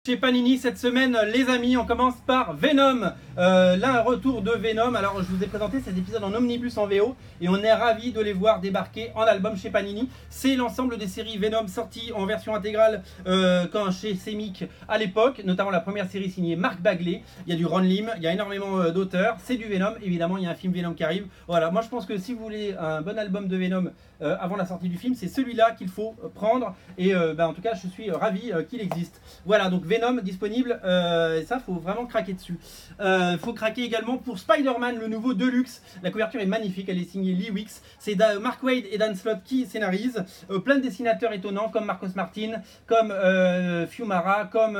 Chez Panini cette semaine, les amis, on commence par Venom. Là, un retour de Venom. Alors, je vous ai présenté ces épisodes en omnibus en VO et on est ravis de les voir débarquer en album chez Panini. C'est l'ensemble des séries Venom sorties en version intégrale chez Semic à l'époque, notamment la première série signée Mark Bagley. Il y a du Ron Lim, il y a énormément d'auteurs. C'est du Venom, évidemment, il y a un film Venom qui arrive. Voilà, moi je pense que si vous voulez un bon album de Venom avant la sortie du film, c'est celui-là qu'il faut prendre. Et en tout cas, je suis ravi qu'il existe. Voilà, donc Venom disponible, et ça faut vraiment craquer dessus. Faut craquer également pour Spider-Man, le nouveau Deluxe. La couverture est magnifique, elle est signée Lee Wicks. C'est Mark Waid et Dan Slott qui scénarisent. Plein de dessinateurs étonnants comme Marcos Martin, comme Fiumara, comme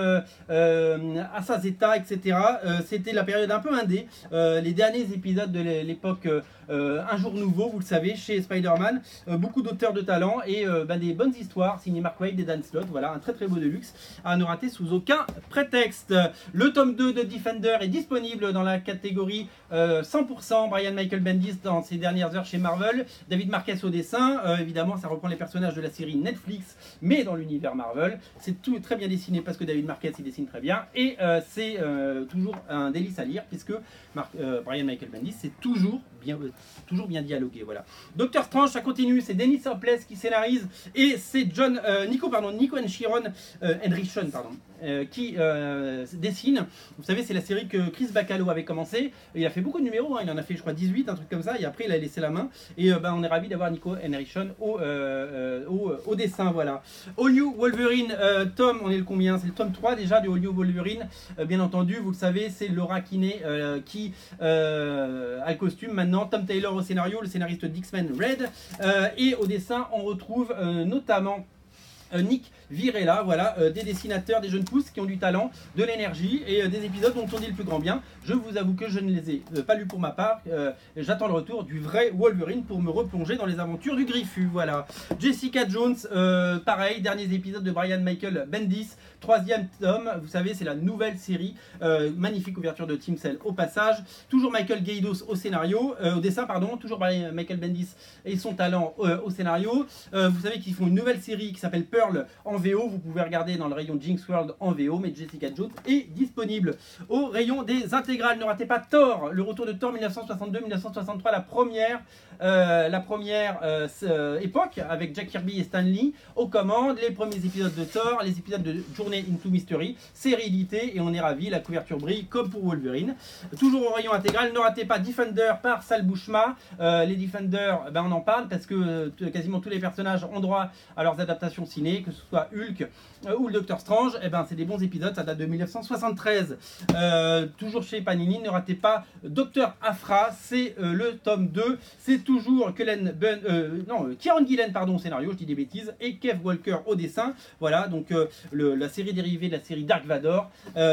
Asazeta, etc. C'était la période un peu indé. Les derniers épisodes de l'époque Un jour nouveau, vous le savez, chez Spider-Man. Beaucoup d'auteurs de talent et des bonnes histoires signées Mark Waid et Dan Slott. Voilà, un très très beau Deluxe à ne rater sous aucun prétexte. Le tome 2 de Defender est disponible dans la catégorie 100% Brian Michael Bendis dans ses dernières heures chez Marvel. David Marquez au dessin. Évidemment, ça reprend les personnages de la série Netflix, mais dans l'univers Marvel. C'est tout très bien dessiné parce que David Marquez il dessine très bien. Et c'est toujours un délice à lire puisque Brian Michael Bendis c'est toujours bien dialogué. Voilà. Doctor Strange, ça continue. C'est Dennis Hopeless qui scénarise et c'est Nico Henrichon qui dessine. Vous savez, c'est la série que Chris Bacalo avait commencé. Il a fait beaucoup de numéros, hein. Il en a fait je crois 18, un truc comme ça, et après il a laissé la main. Et on est ravis d'avoir Nico Henrichon au dessin. Voilà. All New Wolverine, tome, on est le combien? C'est le tome 3 déjà du All New Wolverine. Bien entendu, vous le savez, c'est Laura Kinney qui a le costume maintenant. Tom Taylor au scénario, le scénariste d'X-Men Red. Et au dessin, on retrouve notamment Nick Virella, voilà, des dessinateurs, des jeunes pousses qui ont du talent, de l'énergie et des épisodes dont on dit le plus grand bien. Je vous avoue que je ne les ai pas lus pour ma part. J'attends le retour du vrai Wolverine pour me replonger dans les aventures du Griffu. Voilà. Jessica Jones, pareil, derniers épisodes de Brian Michael Bendis, 3e tome. Vous savez, c'est la nouvelle série. Magnifique ouverture de Tim Sale au passage. Toujours Michael Gaydos au scénario, au dessin, pardon. Toujours Brian Michael Bendis et son talent au scénario. Vous savez qu'ils font une nouvelle série qui s'appelle Pearl en VO, vous pouvez regarder dans le rayon Jinx World en VO, mais Jessica Jones est disponible au rayon des intégrales. Ne ratez pas Thor, le retour de Thor 1962-1963, la première époque avec Jack Kirby et Stan Lee aux commandes, les premiers épisodes de Thor, les épisodes de Journey into Mystery, c'est réédité et on est ravis, la couverture brille comme pour Wolverine. Toujours au rayon intégral, ne ratez pas Defender par Sal Buscema. Les Defenders, on en parle parce que quasiment tous les personnages ont droit à leurs adaptations ciné, que ce soit Hulk ou le Docteur Strange. C'est des bons épisodes, ça date de 1973. Toujours chez Panini, ne ratez pas Docteur Aphra, c'est le tome 2, c'est toujours Kieron Gillen pardon au scénario, je dis des bêtises, et Kev Walker au dessin. Voilà, donc la série dérivée de la série Dark Vador,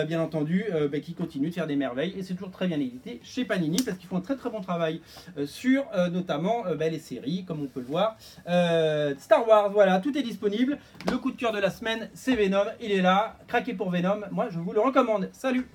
bien entendu, qui continue de faire des merveilles, et c'est toujours très bien édité chez Panini, parce qu'ils font un très très bon travail sur notamment les séries, comme on peut le voir. Star Wars, voilà, tout est disponible. Le coup de cœur de la semaine, c'est Venom, il est là, craquez pour Venom, moi je vous le recommande. Salut!